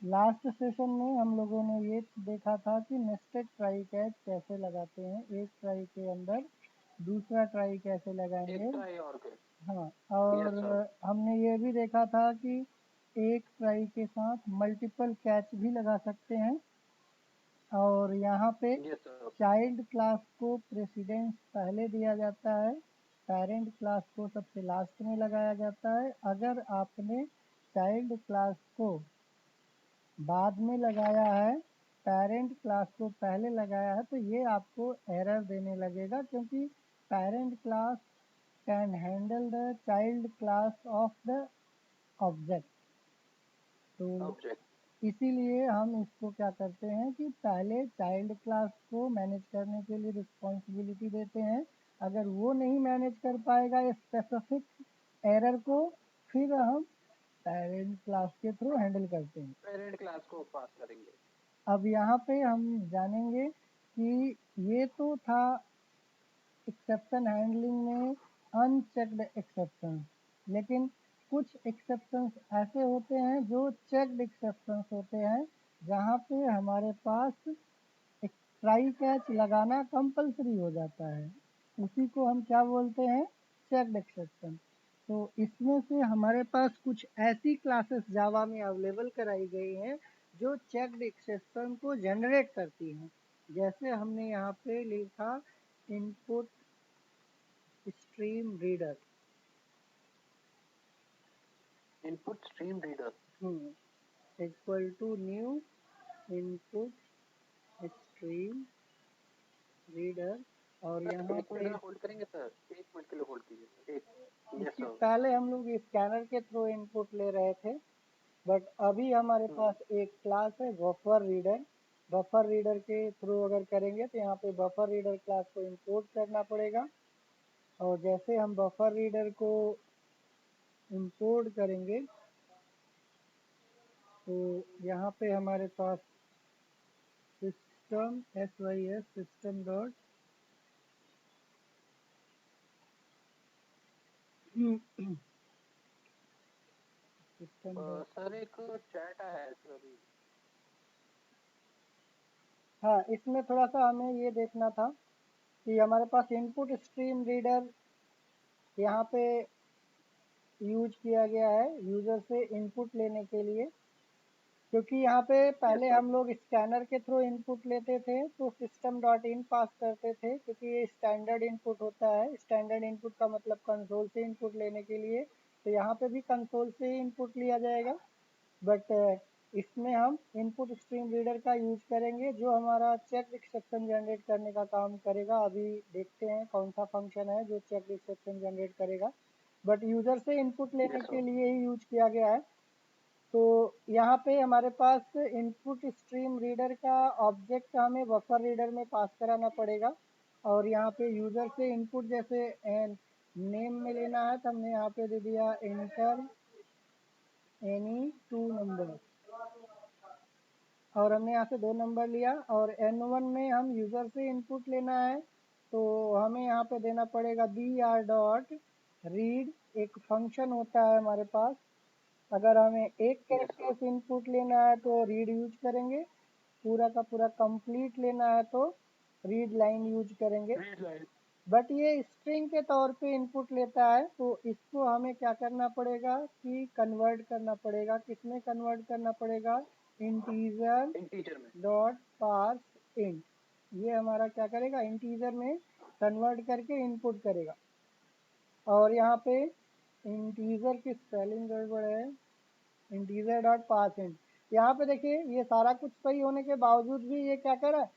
Last session में हम लोगों ने ये देखा था कि नेस्टेड ट्राई कैच कैसे लगाते हैं, एक ट्राई के अंदर दूसरा ट्राई कैसे लगाएंगे। एक ट्राई और के। हाँ, यस और सर। हमने ये भी देखा था कि एक ट्राई के साथ मल्टीपल कैच भी लगा सकते हैं। और यहाँ पे यस सर। चाइल्ड क्लास को प्रेसिडेंस पहले दिया जाता है, पेरेंट क्लास को सबसे लास्ट में लगाया जाता है। अगर आपने चाइल्ड क्लास को बाद में लगाया है, पेरेंट क्लास को पहले लगाया है, तो ये आपको एरर देने लगेगा, क्योंकि parent class can handle the child class of the object. तो ऑब्जेक्ट। इसीलिए हम इसको क्या करते हैं कि पहले चाइल्ड क्लास को मैनेज करने के लिए रिस्पॉन्सिबिलिटी देते हैं। अगर वो नहीं मैनेज कर पाएगा स्पेसिफिक एरर को, फिर हम पेरेंट क्लास के थ्रू हैंडल करते हैं। पेरेंट क्लास को पास करेंगे। अब यहाँ पे हम जानेंगे कि ये तो था एक्सेप्शन हैंडलिंग में अनचेक्ड एक्सेप्शन, लेकिन कुछ एक्सेप्शंस ऐसे होते हैं जो चेक्ड एक्सेप्शंस होते हैं, जहाँ पे हमारे पास एक ट्राई कैच लगाना कंपलसरी हो जाता है। उसी को हम क्या बोलते हैं, चेक्ड एक्सेप्शन। तो इसमें से हमारे पास कुछ ऐसी क्लासेस जावा में अवेलेबल कराई गई हैं जो चेक्ड एक्सेप्शन को जनरेट करती हैं। जैसे हमने यहाँ पे लिखा input stream reader. Input stream reader equal to new input stream reader. और सर यहाँ एक मिनट पे का होल्ड करेंगे सर, 1 मिनट के लिए होल्ड कीजिए सर। एक। यस इसके सर। पहले हम लोग स्कैनर के थ्रू इनपुट ले रहे थे, बट अभी हमारे पास एक क्लास है बफर रीडर। बफर रीडर के थ्रू अगर करेंगे तो यहाँ पे बफर रीडर क्लास को इंपोर्ट करना पड़ेगा। और जैसे हम बफर रीडर को इंपोर्ट करेंगे तो यहाँ पे हमारे पास system sys system dot system dot. Sir एक चैट है सर अभी। हाँ, इसमें थोड़ा सा हमें ये देखना था कि हमारे पास इनपुट स्ट्रीम रीडर यहाँ पे यूज किया गया है यूज़र से इनपुट लेने के लिए, क्योंकि यहाँ पे यस पहले सर। हम लोग स्कैनर के थ्रू इनपुट लेते थे तो सिस्टम डॉट इन पास करते थे, क्योंकि ये स्टैंडर्ड इनपुट होता है। स्टैंडर्ड इनपुट का मतलब कंसोल से इनपुट लेने के लिए, तो यहाँ पे भी कंसोल से ही इनपुट लिया जाएगा। बट इसमें हम इनपुट स्ट्रीम रीडर का यूज करेंगे, जो हमारा चेक एक्सेप्शन जनरेट करने का काम करेगा। अभी देखते हैं कौन सा फंक्शन है जो चेक एक्सेप्शन जनरेट करेगा, बट यूज़र से इनपुट लेने यस के सर। लिए ही यूज किया गया है। तो यहाँ पे हमारे पास इनपुट स्ट्रीम रीडर का ऑब्जेक्ट हमें बफर रीडर में पास कराना पड़ेगा। और यहाँ पे यूज़र से इनपुट जैसे नेम में लेना है, तो हमने यहाँ पे दे दिया इंटर एनी टू नंबर, और हमने यहाँ से 2 नंबर लिया। और N1 में हम यूज़र से इनपुट लेना है, तो हमें यहाँ पे देना पड़ेगा br डॉट रीड। एक फंक्शन होता है हमारे पास, अगर हमें एक यस कैरेक्टर सर। से इनपुट लेना है तो रीड यूज करेंगे, पूरा का पूरा कंप्लीट लेना है तो रीड लाइन यूज करेंगे। Read line. बट ये स्ट्रिंग के तौर पे इनपुट लेता है, तो इसको हमें क्या करना पड़ेगा कि कन्वर्ट करना पड़ेगा। किसमें कन्वर्ट करना पड़ेगा, इंटीजर इंटीजर में। Dot parse int. ये हमारा क्या करेगा, इंटीजर में कन्वर्ट करके इनपुट करेगा। और यहाँ पे इंटीजर की स्पेलिंग गड़बड़ है, इंटीजर डॉट पास इंट। यहाँ पे देखिए ये सारा कुछ सही होने के बावजूद भी ये क्या कर रहा है,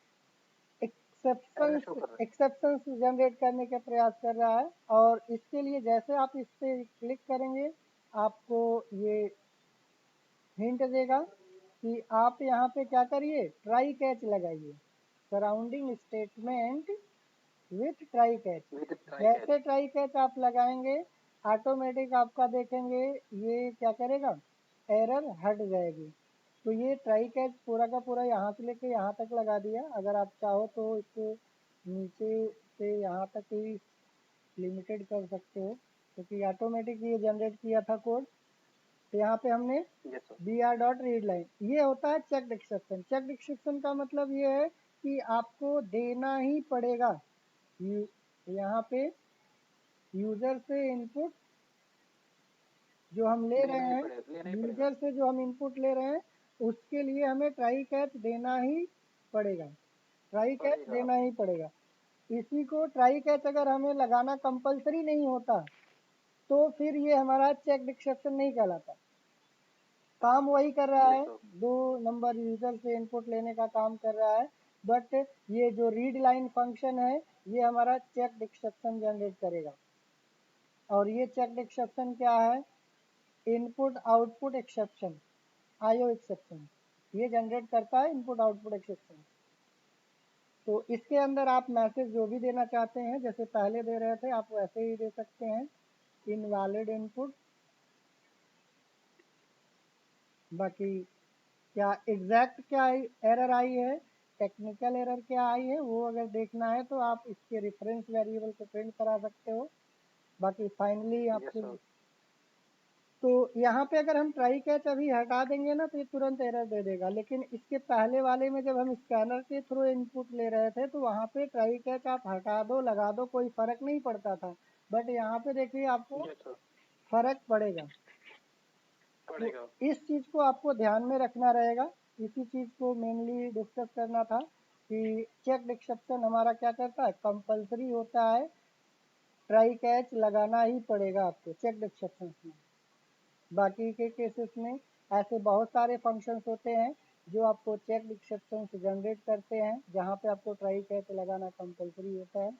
एरर शो एक्सेप्शंस कर रहा एक्सेप्शंस जनरेट करने का प्रयास कर रहा है। और इसके लिए जैसे आप इस पर क्लिक करेंगे, आपको ये हिंट देगा कि आप यहाँ पे क्या करिए, ट्राई कैच लगाइए, surrounding statement with try catch. है विद ट्राई कैच। जैसे ट्राई कैच आप लगाएंगे, ऑटोमेटिक आपका देखेंगे ये क्या करेगा, एरर हट जाएगी। तो ये ट्राई कैच पूरा का पूरा यहाँ से लेके यहाँ तक लगा दिया। अगर आप चाहो तो इसको नीचे से यहाँ तक ही लिमिटेड कर सकते हो, क्योंकि ऑटोमेटिक ये जनरेट किया था कोड। तो यहाँ पे हमने yes sir. B R dot read line, ये होता है चेक्ड एक्सेप्शन। चेक्ड एक्सेप्शन का मतलब ये है कि आपको देना ही पड़ेगा। यहाँ पे यूजर से इनपुट जो हम ले रहे हैं, लेना ही पड़ेगा। यूजर से जो हम इनपुट ले रहे हैं उसके लिए हमें ट्राई कैच देना ही पड़ेगा, ट्राई कैच देना ही पड़ेगा। इसी को ट्राई कैच अगर हमें लगाना कंपलसरी नहीं होता तो फिर ये हमारा चेक्ड एक्सेप्शन नहीं कहलाता। काम वही कर रहा है, 2 नंबर यूजर से इनपुट लेने का काम कर रहा है, बट ये जो रीड लाइन फंक्शन है ये हमारा चेक्ड एक्सेप्शन जनरेट करेगा। और ये चेक्ड एक्सेप्शन क्या है? Input output exception, IO exception, ये जनरेट करता है इनपुट आउटपुट एक्सेप्शन। तो इसके अंदर आप मैसेज जो भी देना चाहते हैं, जैसे पहले दे रहे थे आप वैसे ही दे सकते हैं, इनवैलिड इनपुट। बाकी क्या एग्जैक्ट क्या एरर आई है, टेक्निकल एरर क्या आई है, वो अगर देखना है तो आप इसके रेफरेंस वेरिएबल को प्रिंट करा सकते हो। बाकी फाइनली आपको तो यहाँ पे अगर हम ट्राई कैच अभी हटा देंगे ना तो ये तुरंत एरर दे देगा, लेकिन इसके पहले वाले में जब हम स्कैनर के थ्रू इनपुट ले रहे थे तो वहाँ पे ट्राई कैच आप हटा दो लगा दो कोई फ़र्क नहीं पड़ता था, बट यहाँ पे देखिए आपको फ़र्क पड़ेगा। तो इस चीज़ को आपको ध्यान में रखना रहेगा, इसी चीज़ को मेनली डिस्कस करना था कि चेक्ड एक्सेप्शन हमारा क्या करता है, कंपलसरी होता है, ट्राई कैच लगाना ही पड़ेगा आपको चेक्ड एक्सेप्शन में। बाकी के केसेस में ऐसे बहुत सारे फंक्शंस होते हैं जो आपको चेक्ड एक्सेप्शन जनरेट करते हैं, जहाँ पे आपको ट्राई कैच लगाना कंपलसरी होता है।